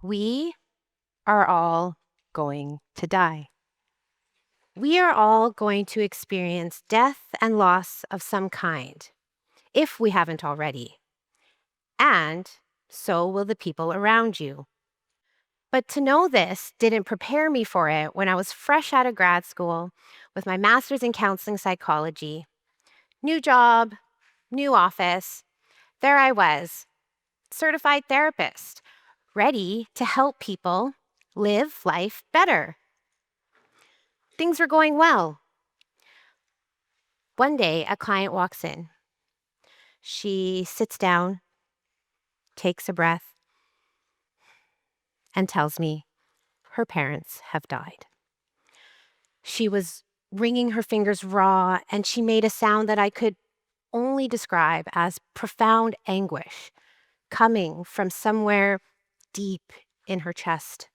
We are all going to die. We are all going to experience death and loss of some kind, if we haven't already. And so will the people around you. But to know this didn't prepare me for it when I was fresh out of grad school with my master's in counseling psychology. New job, new office. There I was, certified therapist, ready to help people live life better. Things were going well. One day, a client walks in. She sits down, takes a breath, and tells me her parents have died. She was wringing her fingers raw, and she made a sound that I could only describe as profound anguish coming from somewhere deep in her chest.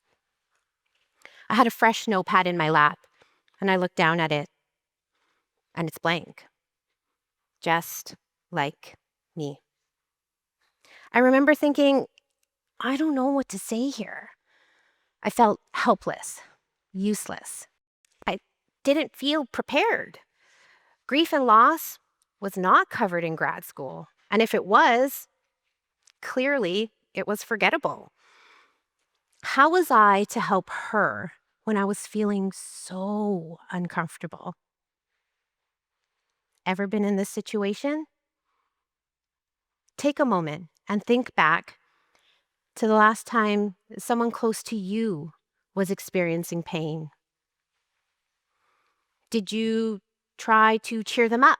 I had a fresh notepad in my lap, and I looked down at it, and it's blank, just like me. I remember thinking, I don't know what to say here. I felt helpless, useless. I didn't feel prepared. Grief and loss was not covered in grad school. And if it was, clearly it was forgettable. How was I to help her when I was feeling so uncomfortable? Ever been in this situation? Take a moment and think back to the last time someone close to you was experiencing pain. Did you try to cheer them up?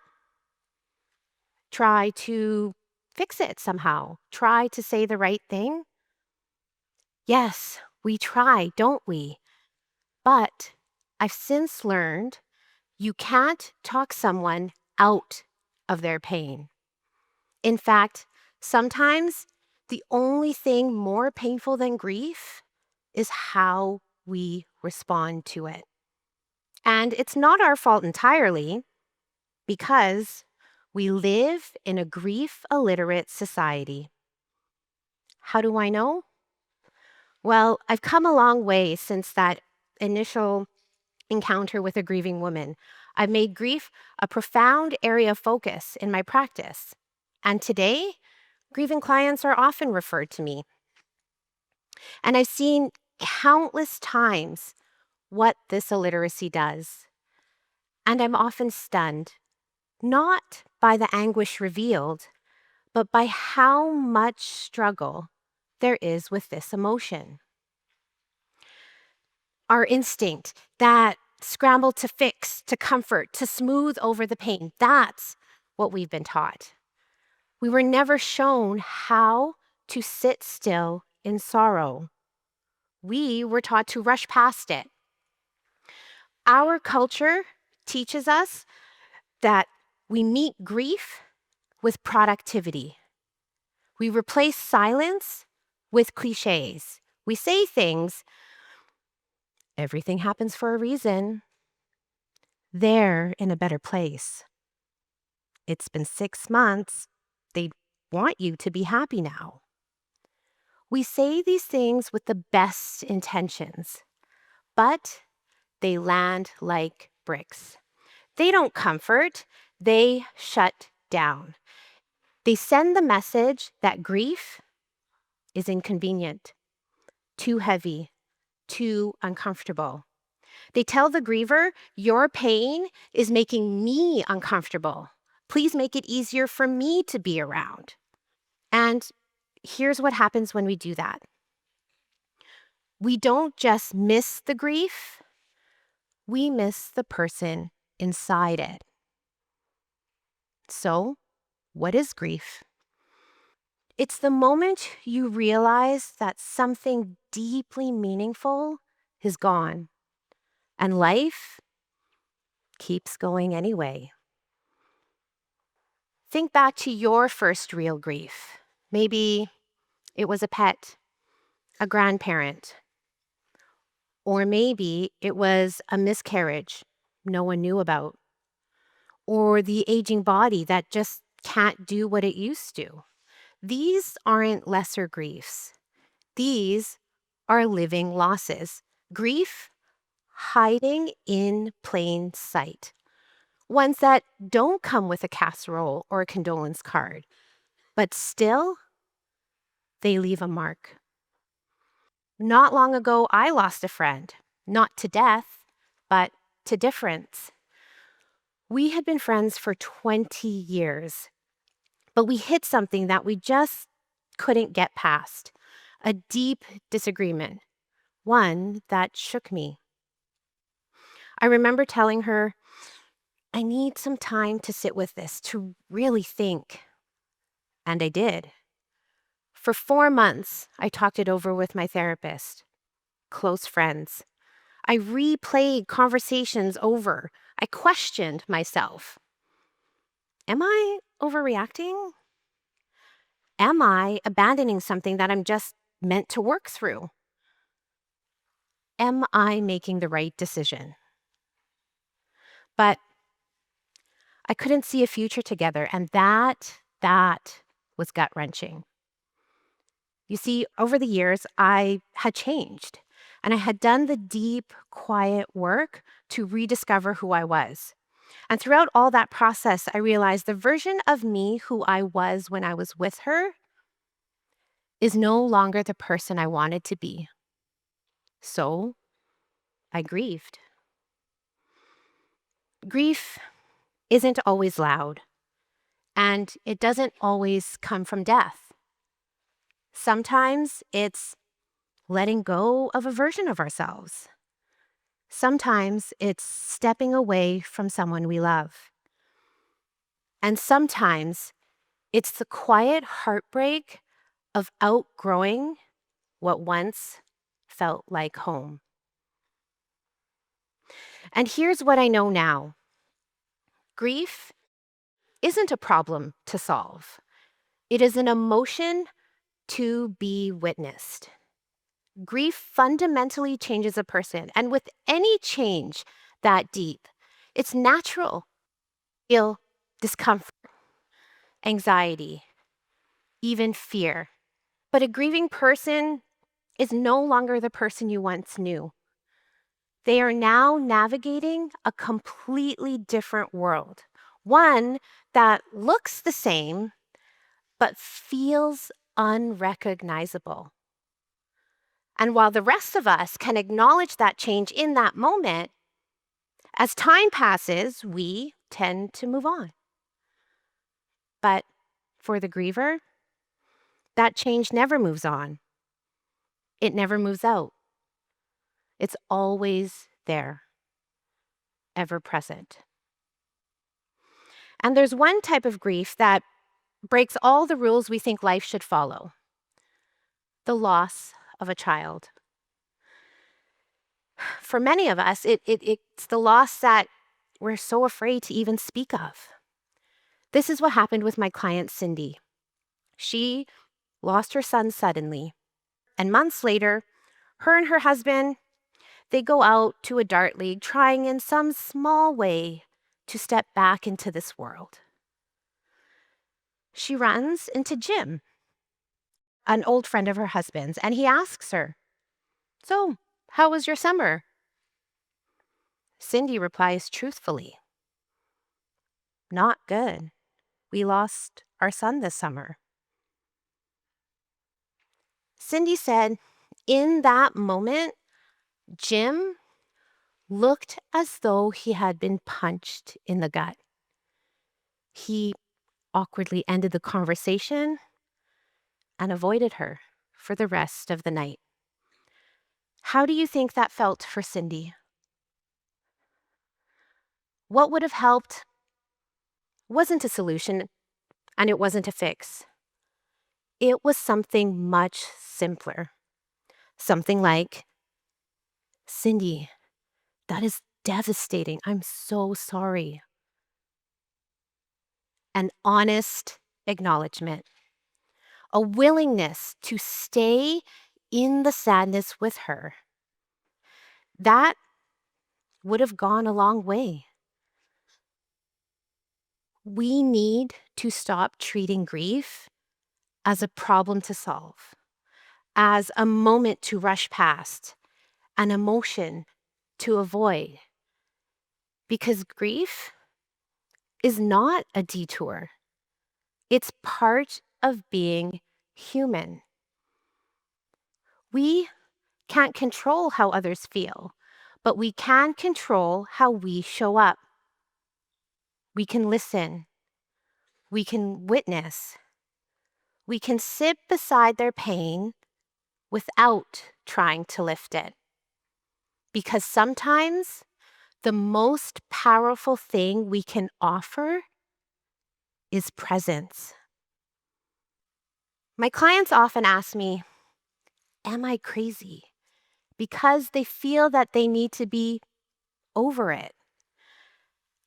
Try to fix it somehow? Try to say the right thing? Yes, we try, don't we? But I've since learned you can't talk someone out of their pain. In fact, sometimes the only thing more painful than grief is how we respond to it. And it's not our fault entirely because we live in a grief-illiterate society. How do I know? Well, I've come a long way since that initial encounter with a grieving woman. I've made grief a profound area of focus in my practice. And today, grieving clients are often referred to me. And I've seen countless times what this illiteracy does. And I'm often stunned, not by the anguish revealed, but by how much struggle there is with this emotion. Our instinct, that scramble to fix, to comfort, to smooth over the pain, that's what we've been taught. We were never shown how to sit still in sorrow. We were taught to rush past it. Our culture teaches us that we meet grief with productivity. We replace silence with cliches. We say things, everything happens for a reason. They're in a better place. It's been 6 months. They want you to be happy now. We say these things with the best intentions, but they land like bricks. They don't comfort, they shut down. They send the message that grief is inconvenient, too heavy, too uncomfortable. They tell the griever, your pain is making me uncomfortable. Please make it easier for me to be around. And here's what happens when we do that. We don't just miss the grief, we miss the person inside it. So, what is grief? It's the moment you realize that something deeply meaningful is gone, and life keeps going anyway. Think back to your first real grief. Maybe it was a pet, a grandparent, or maybe it was a miscarriage no one knew about, or the aging body that just can't do what it used to. These aren't lesser griefs. These are living losses. Grief hiding in plain sight. Ones that don't come with a casserole or a condolence card, but still, they leave a mark. Not long ago, I lost a friend, not to death, but to difference. We had been friends for 20 years, but we hit something that we just couldn't get past. A deep disagreement, one that shook me. I remember telling her, I need some time to sit with this, to really think. And I did. For 4 months, I talked it over with my therapist, close friends. I replayed conversations over. I questioned myself. Am I overreacting? Am I abandoning something that I'm just meant to work through? Am I making the right decision? But I couldn't see a future together, and that was gut-wrenching. You see, over the years, I had changed, and I had done the deep, quiet work to rediscover who I was. And throughout all that process, I realized the version of me who I was when I was with her is no longer the person I wanted to be. So I grieved. Grief isn't always loud, and it doesn't always come from death. Sometimes it's letting go of a version of ourselves. Sometimes it's stepping away from someone we love. And sometimes it's the quiet heartbreak of outgrowing what once felt like home. And here's what I know now. Grief isn't a problem to solve. It is an emotion to be witnessed. Grief fundamentally changes a person, and with any change that deep, it's natural to feel discomfort, anxiety, even fear. But a grieving person is no longer the person you once knew. They are now navigating a completely different world, one that looks the same but feels unrecognizable. And while the rest of us can acknowledge that change in that moment, as time passes, we tend to move on. But for the griever, that change never moves on. It never moves out. It's always there, ever present. And there's one type of grief that breaks all the rules we think life should follow: the loss of a child. For many of us, it's the loss that we're so afraid to even speak of. This is what happened with my client, Cindy. She lost her son suddenly, and months later, her and her husband, they go out to a dart league, trying in some small way to step back into this world. She runs into Jim, an old friend of her husband's, and he asks her, "So, how was your summer?" Cindy replies truthfully, "Not good. We lost our son this summer." Cindy said, in that moment, Jim looked as though he had been punched in the gut. He awkwardly ended the conversation and avoided her for the rest of the night. How do you think that felt for Cindy? What would have helped wasn't a solution, and it wasn't a fix. It was something much simpler. Something like, "Cindy, that is devastating. I'm so sorry." An honest acknowledgement, a willingness to stay in the sadness with her. That would have gone a long way. We need to stop treating grief as a problem to solve, as a moment to rush past, an emotion to avoid. Because grief is not a detour. It's part of being human. We can't control how others feel, but we can control how we show up. We can listen. We can witness. We can sit beside their pain without trying to lift it. Because sometimes the most powerful thing we can offer is presence. My clients often ask me, am I crazy? Because they feel that they need to be over it.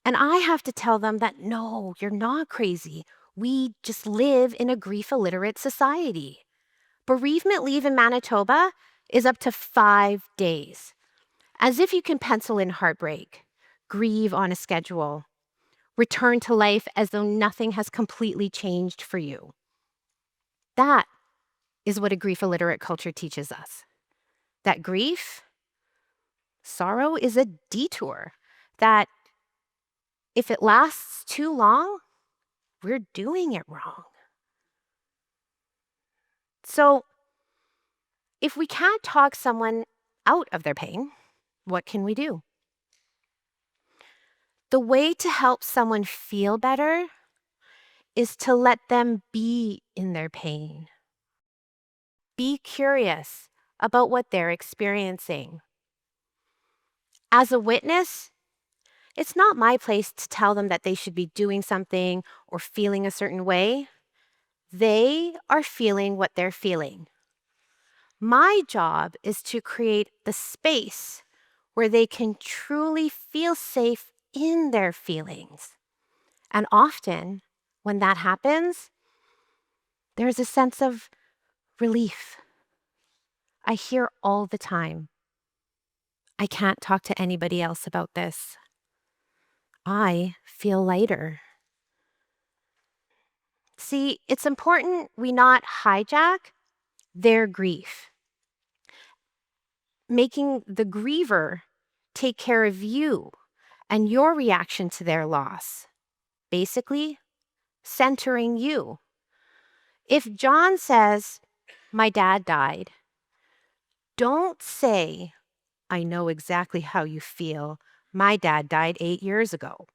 And I have to tell them that no, you're not crazy. We just live in a grief-illiterate society. Bereavement leave in Manitoba is up to 5 days. As if you can pencil in heartbreak, grieve on a schedule, return to life as though nothing has completely changed for you. That is what a grief-illiterate culture teaches us. That grief, sorrow is a detour. That if it lasts too long, we're doing it wrong. So, if we can't talk someone out of their pain, what can we do? The way to help someone feel better is to let them be in their pain. Be curious about what they're experiencing. As a witness, it's not my place to tell them that they should be doing something or feeling a certain way. They are feeling what they're feeling. My job is to create the space where they can truly feel safe in their feelings. And often, when that happens, there's a sense of relief. I hear all the time, I can't talk to anybody else about this. I feel lighter. See, it's important we not hijack their grief, making the griever take care of you and your reaction to their loss. Basically, centering you. If John says, my dad died, don't say, I know exactly how you feel. My dad died 8 years ago.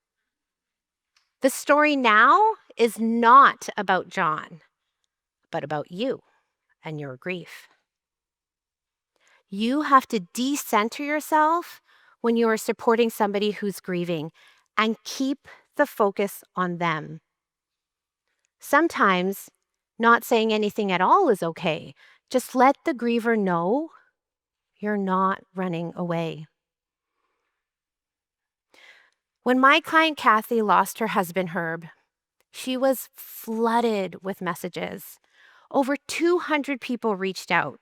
The story now is not about John, but about you and your grief. You have to decenter yourself when you are supporting somebody who's grieving and keep the focus on them. Sometimes not saying anything at all is okay. Just let the griever know you're not running away. When my client Kathy lost her husband Herb, she was flooded with messages. Over 200 people reached out,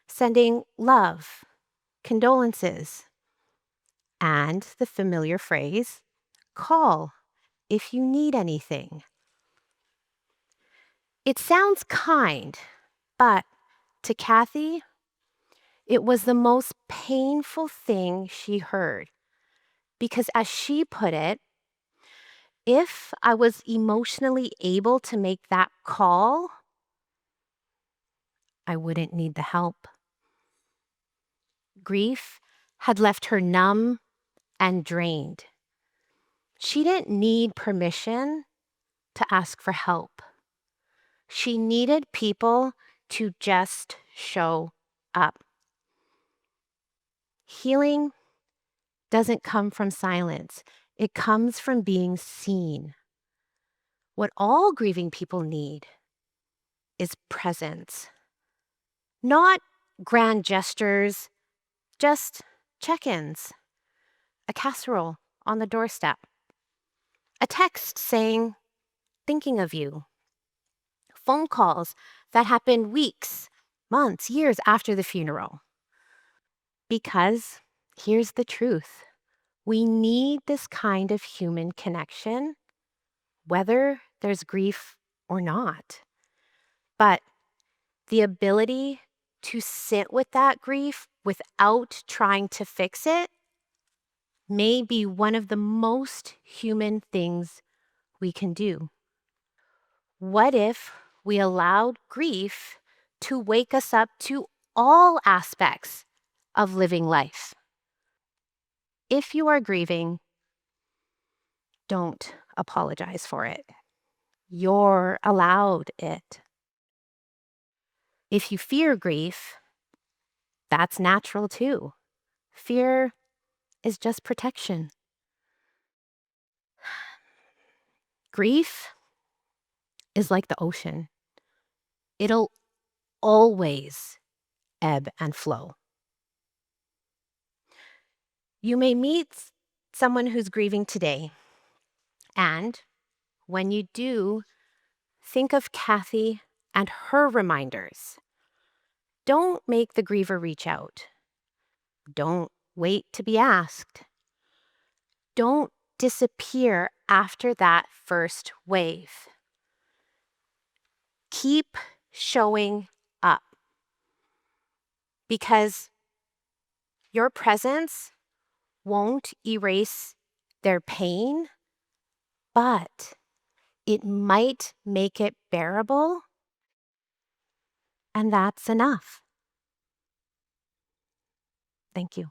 sending love, condolences, and the familiar phrase, call if you need anything. It sounds kind, but to Kathy, it was the most painful thing she heard. Because as she put it, if I was emotionally able to make that call, I wouldn't need the help. Grief had left her numb and drained. She didn't need permission to ask for help. She needed people to just show up. Healing doesn't come from silence. It comes from being seen. What all grieving people need is presence. Not grand gestures, just check-ins, a casserole on the doorstep, a text saying, thinking of you, phone calls that happen weeks, months, years after the funeral. Because here's the truth. We need this kind of human connection, whether there's grief or not. But the ability to sit with that grief without trying to fix it may be one of the most human things we can do. What if we allowed grief to wake us up to all aspects of living life? If you are grieving, don't apologize for it. You're allowed it. If you fear grief, that's natural too. Fear is just protection. Grief is like the ocean. It'll always ebb and flow. You may meet someone who's grieving today, and when you do, think of Kathy and her reminders. Don't make the griever reach out. Don't wait to be asked. Don't disappear after that first wave. Keep showing up, because your presence won't erase their pain, but it might make it bearable, and that's enough. Thank you.